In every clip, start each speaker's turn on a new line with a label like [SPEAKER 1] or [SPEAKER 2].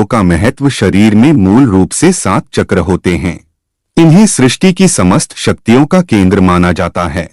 [SPEAKER 1] का महत्व शरीर में मूल रूप से 7 चक्र होते हैं। इन्हें सृष्टि की समस्त शक्तियों का केंद्र माना जाता है।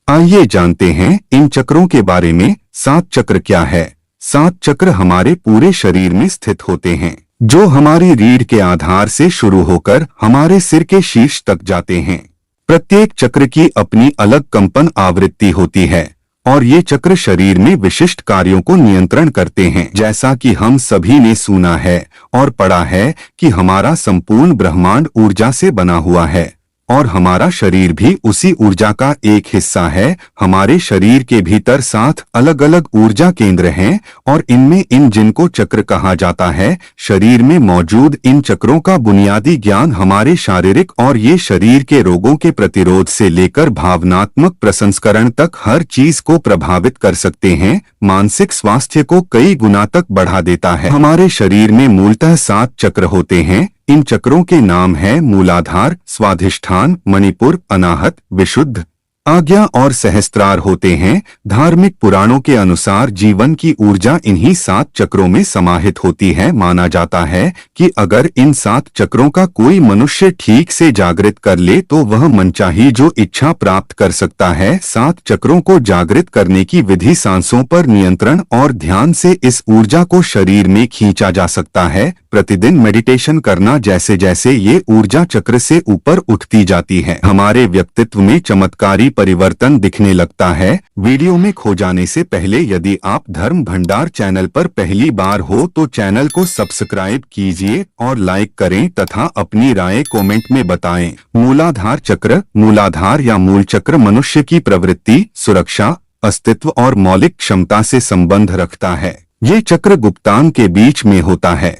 [SPEAKER 1] आइए जानते हैं इन चक्रों के बारे में। 7 चक्र क्या है? 7 चक्र हमारे पूरे शरीर में स्थित होते हैं, जो हमारी रीढ़ के आधार से शुरू होकर हमारे सिर के शीर्ष तक जाते हैं। प्रत्येक चक्र की अपनी अलग कंपन आवृत्ति होती है और ये चक्र शरीर में विशिष्ट कार्यों को नियंत्रण करते हैं। जैसा कि हम सभी ने सुना है और पढ़ा है कि हमारा संपूर्ण ब्रह्मांड ऊर्जा से बना हुआ है और हमारा शरीर भी उसी ऊर्जा का एक हिस्सा है। हमारे शरीर के भीतर 7 अलग अलग ऊर्जा केंद्र हैं और इनमें इन जिनको चक्र कहा जाता है। शरीर में मौजूद इन चक्रों का बुनियादी ज्ञान हमारे शारीरिक और ये शरीर के रोगों के प्रतिरोध से लेकर भावनात्मक प्रसंस्करण तक हर चीज को प्रभावित कर सकते हैं। मानसिक स्वास्थ्य को कई गुना तक बढ़ा देता है। हमारे शरीर में मूलतः 7 चक्र होते हैं। इन चक्रों के नाम है मूलाधार, स्वाधिष्ठान, मणिपुर, अनाहत, विशुद्ध, आज्ञा और सहस्त्रार होते हैं। धार्मिक पुराणों के अनुसार जीवन की ऊर्जा इन्हीं 7 चक्रों में समाहित होती है। माना जाता है कि अगर इन 7 चक्रों का कोई मनुष्य ठीक से जागृत कर ले तो वह मनचाही जो इच्छा प्राप्त कर सकता है। 7 चक्रों को जागृत करने की विधि सांसों पर नियंत्रण और ध्यान से इस ऊर्जा को शरीर में खींचा जा सकता है। प्रतिदिन मेडिटेशन करना जैसे जैसे ये ऊर्जा चक्र से ऊपर उठती जाती है, हमारे व्यक्तित्व में चमत्कारी परिवर्तन दिखने लगता है। वीडियो में खो जाने से पहले यदि आप धर्म भंडार चैनल पर पहली बार हो तो चैनल को सब्सक्राइब कीजिए और लाइक करें तथा अपनी राय कमेंट में बताएं। मूलाधार चक्र। मूलाधार या मूल चक्र मनुष्य की प्रवृत्ति, सुरक्षा, अस्तित्व और मौलिक क्षमता से संबंध रखता है। ये चक्र गुप्तांग के बीच में होता है।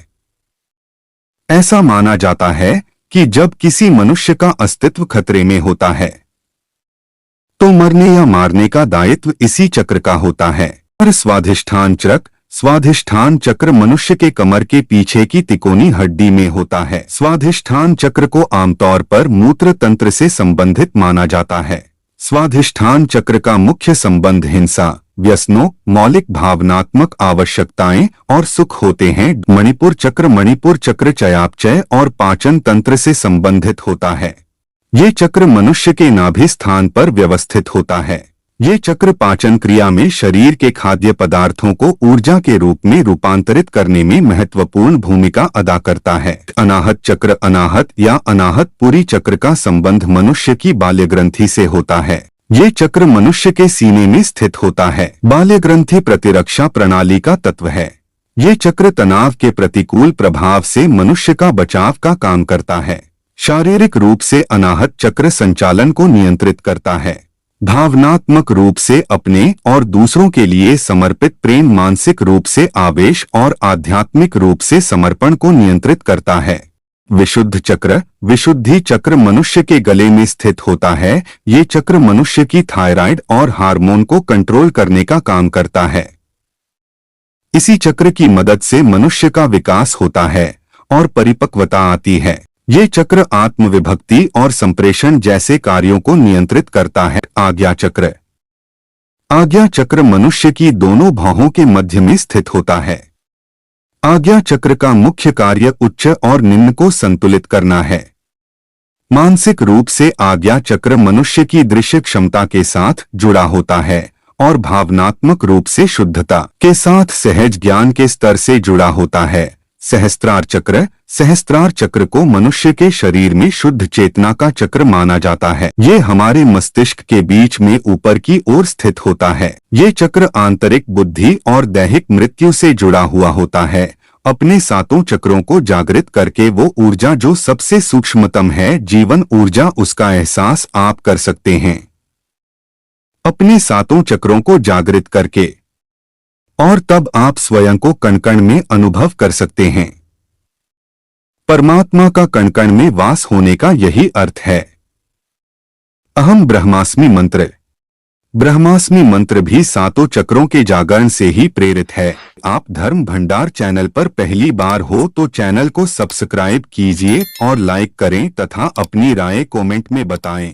[SPEAKER 1] ऐसा माना जाता है कि जब किसी मनुष्य का अस्तित्व खतरे में होता है तो मरने या मारने का दायित्व इसी चक्र का होता है। और स्वाधिष्ठान चक्र। स्वाधिष्ठान चक्र मनुष्य के कमर के पीछे की तिकोनी हड्डी में होता है। स्वाधिष्ठान चक्र को आमतौर पर मूत्र तंत्र से संबंधित माना जाता है। स्वाधिष्ठान चक्र का मुख्य संबंध हिंसा, व्यसनों, मौलिक भावनात्मक आवश्यकताएं और सुख होते हैं। मणिपुर चक्र। मणिपुर चक्र चयापचय और पाचन तंत्र से संबंधित होता है। ये चक्र मनुष्य के नाभि स्थान पर व्यवस्थित होता है। ये चक्र पाचन क्रिया में शरीर के खाद्य पदार्थों को ऊर्जा के रूप में रूपांतरित करने में महत्वपूर्ण भूमिका अदा करता है। अनाहत चक्र। अनाहत या अनाहतपुरी चक्र का संबंध मनुष्य की बाल्य ग्रंथि से होता है। ये चक्र मनुष्य के सीने में स्थित होता है। बाल्य ग्रंथि प्रतिरक्षा प्रणाली का तत्व है। ये चक्र तनाव के प्रतिकूल प्रभाव से मनुष्य का बचाव का काम करता है। शारीरिक रूप से अनाहत चक्र संचालन को नियंत्रित करता है। भावनात्मक रूप से अपने और दूसरों के लिए समर्पित प्रेम, मानसिक रूप से आवेश और आध्यात्मिक रूप से समर्पण को नियंत्रित करता है। विशुद्ध चक्र। विशुद्धि चक्र मनुष्य के गले में स्थित होता है। ये चक्र मनुष्य की थायराइड और हार्मोन को कंट्रोल करने का काम करता है। इसी चक्र की मदद से मनुष्य का विकास होता है और परिपक्वता आती है। ये चक्र आत्मविभक्ति और संप्रेषण जैसे कार्यों को नियंत्रित करता है। आज्ञा चक्र। आज्ञा चक्र मनुष्य की दोनों भौहों के मध्य में स्थित होता है। आज्ञा चक्र का मुख्य कार्य उच्च और निम्न को संतुलित करना है। मानसिक रूप से आज्ञा चक्र मनुष्य की दृश्य क्षमता के साथ जुड़ा होता है और भावनात्मक रूप से शुद्धता के साथ सहज ज्ञान के स्तर से जुड़ा होता है। सहस्त्रार चक्र। सहस्त्रार चक्र को मनुष्य के शरीर में शुद्ध चेतना का चक्र माना जाता है। ये हमारे मस्तिष्क के बीच में ऊपर की ओर स्थित होता है। ये चक्र आंतरिक बुद्धि और दैहिक मृत्यु से जुड़ा हुआ होता है। अपने 7 चक्रों को जागृत करके वो ऊर्जा जो सबसे सूक्ष्मतम है, जीवन ऊर्जा, उसका एहसास आप कर सकते हैं। अपने 7 चक्रों को जागृत करके और तब आप स्वयं को कण-कण में अनुभव कर सकते हैं। परमात्मा का कण-कण में वास होने का यही अर्थ है। अहम ब्रह्मास्मि मंत्र। ब्रह्मास्मि मंत्र भी 7 चक्रों के जागरण से ही प्रेरित है। आप धर्म भंडार चैनल पर पहली बार हो तो चैनल को सब्सक्राइब कीजिए और लाइक करें तथा अपनी राय कमेंट में बताएं।